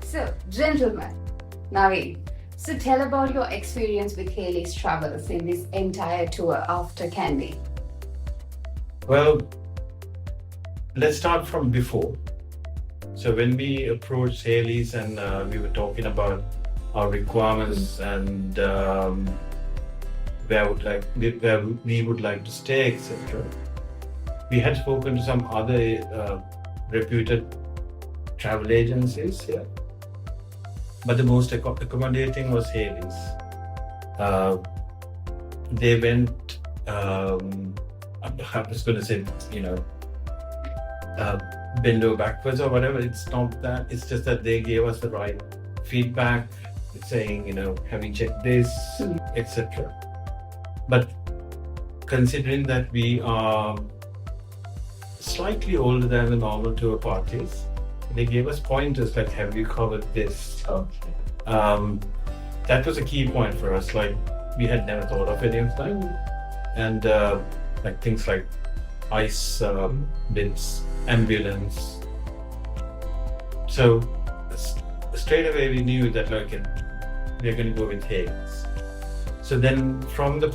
So, gentlemen, Naveen, so tell about your experience with Hayleys travels in this entire tour after Candy. Well, let's start from before. So when we approached Hayleys and we were talking about our requirements and where we would like to stay, etc. We had spoken to some other reputed travel agencies here, but the most accommodating was Hayleys. They went. I was going to say, bend over backwards or whatever. It's not that. It's just that they gave us the right feedback, saying, have you checked this, etc. But considering that we are slightly older than the normal tour parties, they gave us pointers like, have you covered this? Okay. That was a key point for us. Like, we had never thought of any of that. And like things like ice bins, ambulance. So straight away we knew that we're going to go with Hayleys. So then from the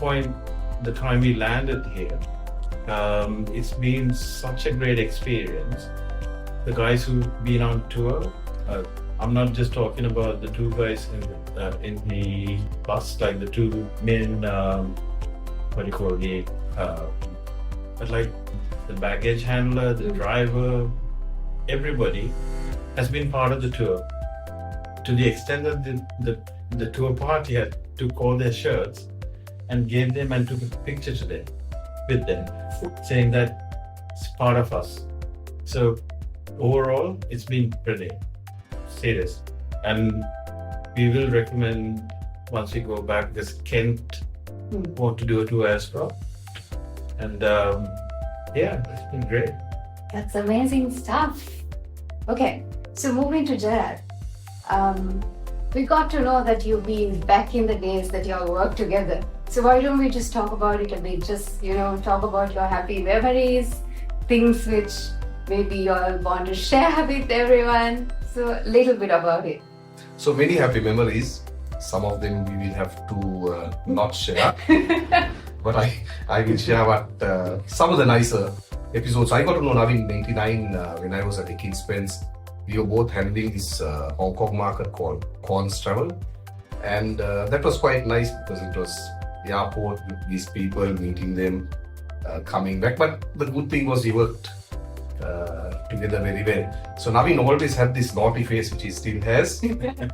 time we landed here, it's been such a great experience. The guys who've been on tour, I'm not just talking about the two guys in the bus, like the two men, but like the baggage handler, the driver, everybody has been part of the tour. To the extent that the tour party took all their shirts and gave them and took a picture with them, saying that it's part of us. So overall, it's been brilliant, serious. And we will recommend once we go back, because Kent want to do a tour as well. And it's been great. That's amazing stuff. Okay, so moving to Gerard. We got to know that you've been back in the days that you all worked together. So why don't we just talk about it a bit? Just, talk about your happy memories, things which maybe you all want to share with everyone. So a little bit about it. So many happy memories. Some of them we will have to not share. But I will share what some of the nicer episodes. I got to know Naveen in 99 when I was at Ekin Spence. We were both handling this Hong Kong market called Corns Travel. And that was quite nice because it was the airport with these people, meeting them, coming back. But the good thing was we worked together very well. So Naveen always had this naughty face, which he still has. And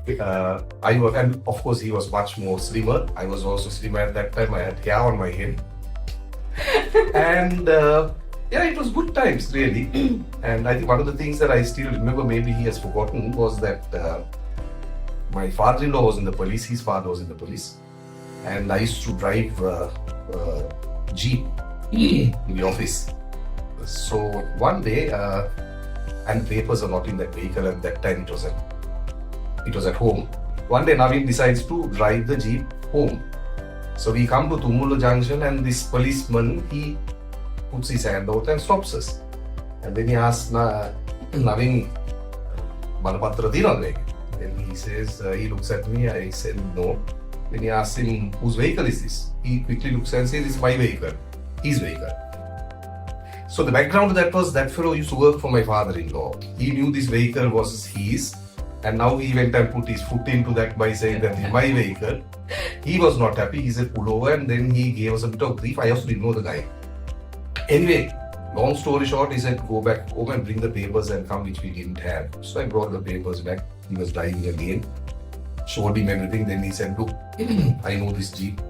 of course he was much more slimmer. I was also slimmer at that time. I had hair on my head. And it was good times really. And I think one of the things that I still remember, maybe he has forgotten, was that my father-in-law was in the police. His father was in the police. And I used to drive Jeep in the office. So one day, and papers are not in that vehicle at that time, it was at home. One day Naveen decides to drive the Jeep home. So we come to Tumula Junction and this policeman, he puts his hand out and stops us. And then he asks Naveen, Balapatra dinadre? Then he says, he looks at me, I said no. Then he asks him, whose vehicle is this? He quickly looks and says, it's my vehicle, his vehicle. So the background to that was that fellow used to work for my father-in-law. He knew this vehicle was his, and now he went and put his foot into that by saying that it's my vehicle. He was not happy. He said pull over, and then he gave us a bit of grief. I also didn't know the guy. Anyway, long story short, he said go back home and bring the papers and come, which we didn't have. So I brought the papers back. He was driving again. Showed him everything. Then he said, look, I know this Jeep.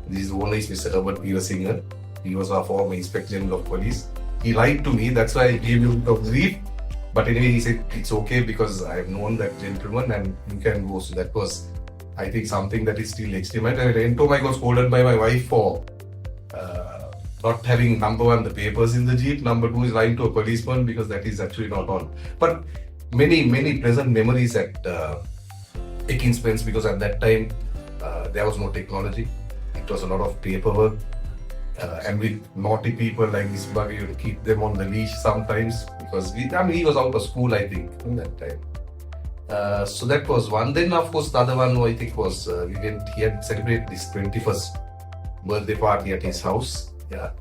This is the owner is Mr. Herbert Singer. He was our former Inspector General of Police. He lied to me, that's why I gave him a grief. But anyway, he said it's okay because I've known that gentleman and you can go. So that was, I think, something that is still extreme. And I got scolded by my wife for not having number one, the papers in the Jeep. Number two is lying to a policeman because that is actually not on. But many pleasant memories at Ekin Spence, because at that time there was no technology. It was a lot of paperwork. And with naughty people like this bugger, you keep them on the leash sometimes because he was out of school, I think, in that time. So that was one. Then of course the other one I think was he had celebrated his 21st birthday party at his house. Yeah,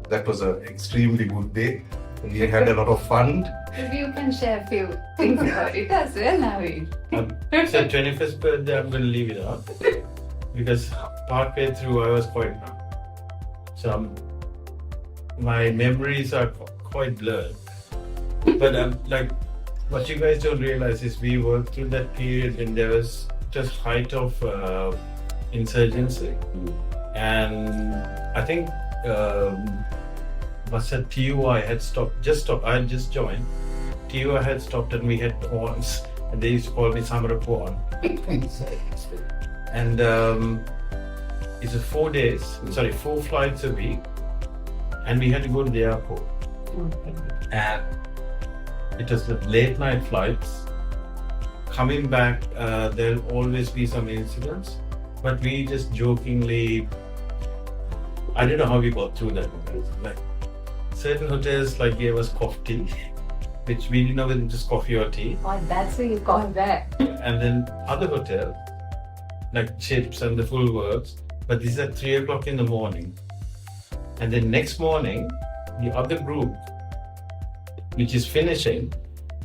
that was an extremely good day. We had a lot of fun. If you can share a few things about it as well, Naveen. So 21st birthday, I'm going to leave it out because partway through I was quite drunk. So my memories are quite blurred. But like what you guys don't realize is we worked through that period when there was just height of insurgency, and I think was at TUI had stopped. I had just joined. TUI had stopped and we had pawns, and they used to call me Samara Pawn. And it's 4 flights a week, and we had to go to the airport. And it was the late night flights. Coming back, there'll always be some incidents, but we just jokingly, I don't know how we got through that. Like certain hotels like gave us coffee tea, which we didn't know whether it was coffee or tea. Oh, that's what you call that. And then other hotels like chips and the full works, but this is at 3 o'clock in the morning. And then next morning, the other group, which is finishing,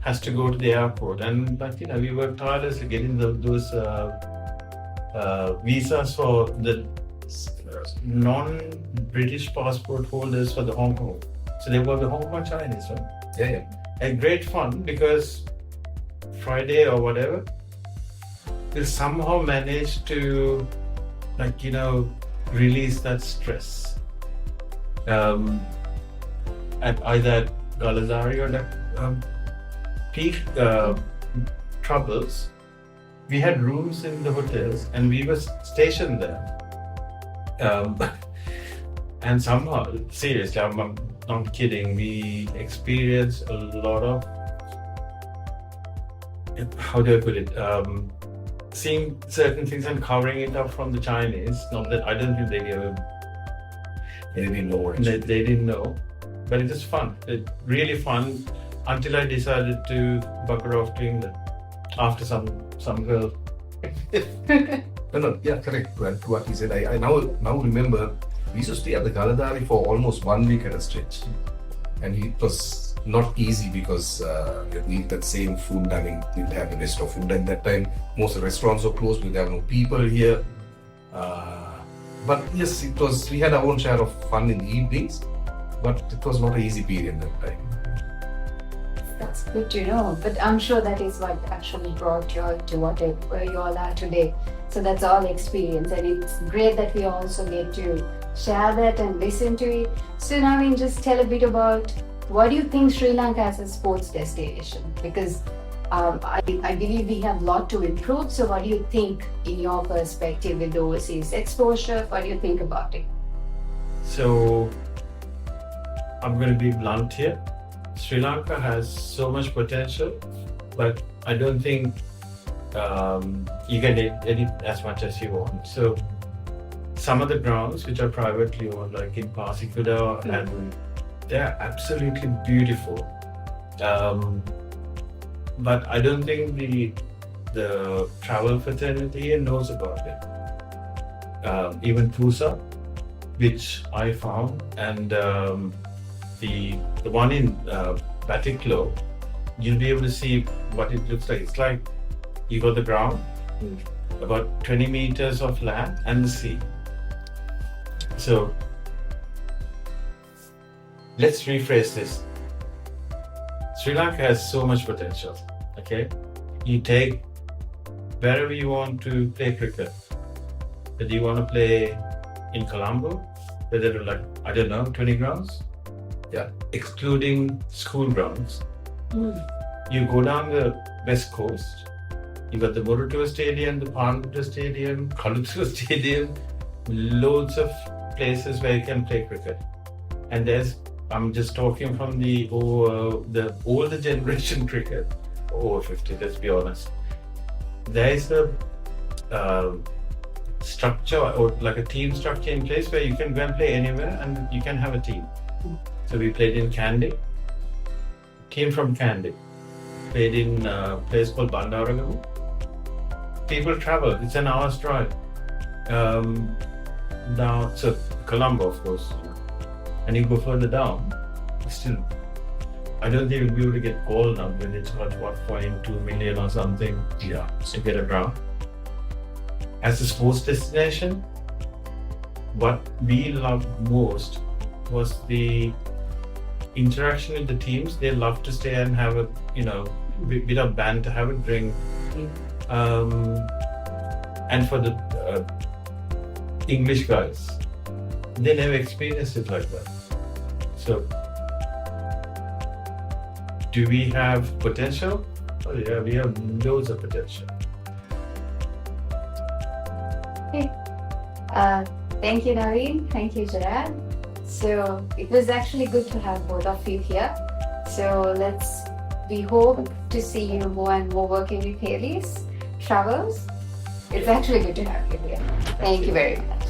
has to go to the airport. And we worked tirelessly getting those visas for the non-British passport holders for the Hong Kong. So they were the Hong Kong Chinese, right? Yeah. And great fun because Friday or whatever, we'll somehow manage to release that stress. At either Galazari or peak troubles, we had rooms in the hotels and we were stationed there. And somehow, seriously, I'm not kidding, we experienced a lot of, how do I put it, seeing certain things and covering it up from the Chinese. Not that I don't think they didn't know. They didn't know, but it was fun. Really fun until I decided to bugger off to England after some girl. No, yeah, correct. To what he said, I now remember we used to stay at the Galadari for almost 1 week at a stretch, and it was not easy because we eat that same food. I mean, we didn't have the rest of food, and that time most of the restaurants were closed. We didn't have no people here. But yes, it was. We had our own share of fun in the evenings, but it was not an easy period that time. That's good to know. But I'm sure that is what actually brought you all to where you all are today. So that's all experience, and it's great that we also get to share that and listen to it. So now, just tell a bit about what do you think Sri Lanka as a sports destination? Because I believe we have a lot to improve. So what do you think in your perspective with overseas exposure? What do you think about it? So I'm going to be blunt here. Sri Lanka has so much potential, but I don't think you can edit as much as you want. So some of the grounds which are privately owned, like in Pasikuda, and they're absolutely beautiful. But I don't think the travel fraternity here knows about it. Even Pusa, which I found, and the one in Batiklo, you'll be able to see what it looks like. It's like you got the ground, about 20 meters of land and the sea. So let's rephrase this. Sri Lanka has so much potential, okay? You take wherever you want to play cricket. Whether you want to play in Colombo, whether like, 20 grounds? Yeah, excluding school grounds. You go down the west coast, you got the Murutua Stadium, the Panduta Stadium, Kalutua Stadium, loads of places where you can play cricket. And I'm just talking from the older generation cricket, over 50, let's be honest. There is a structure or like a team structure in place where you can go and play anywhere and you can have a team. So we played in Candid, team from Candid. played in a place called Bandaragamu. People travel. It's an hour's drive. Now, so Colombo, of course, and you go further down, still, I don't think you'll be able to get called now when it's about 1.2 million or something to get around. As a sports destination, what we loved most was the interaction with the teams. They love to stay and have a bit of banter, have a drink, and for the English guys, they never experienced it like that. So, do we have potential? Oh yeah, we have loads of potential. Okay. Thank you, Naveen. Thank you, Gerard. So it was actually good to have both of you here. So we hope to see you more and more working with Hayleys Travels. It's actually good to have you here. Thank you very much.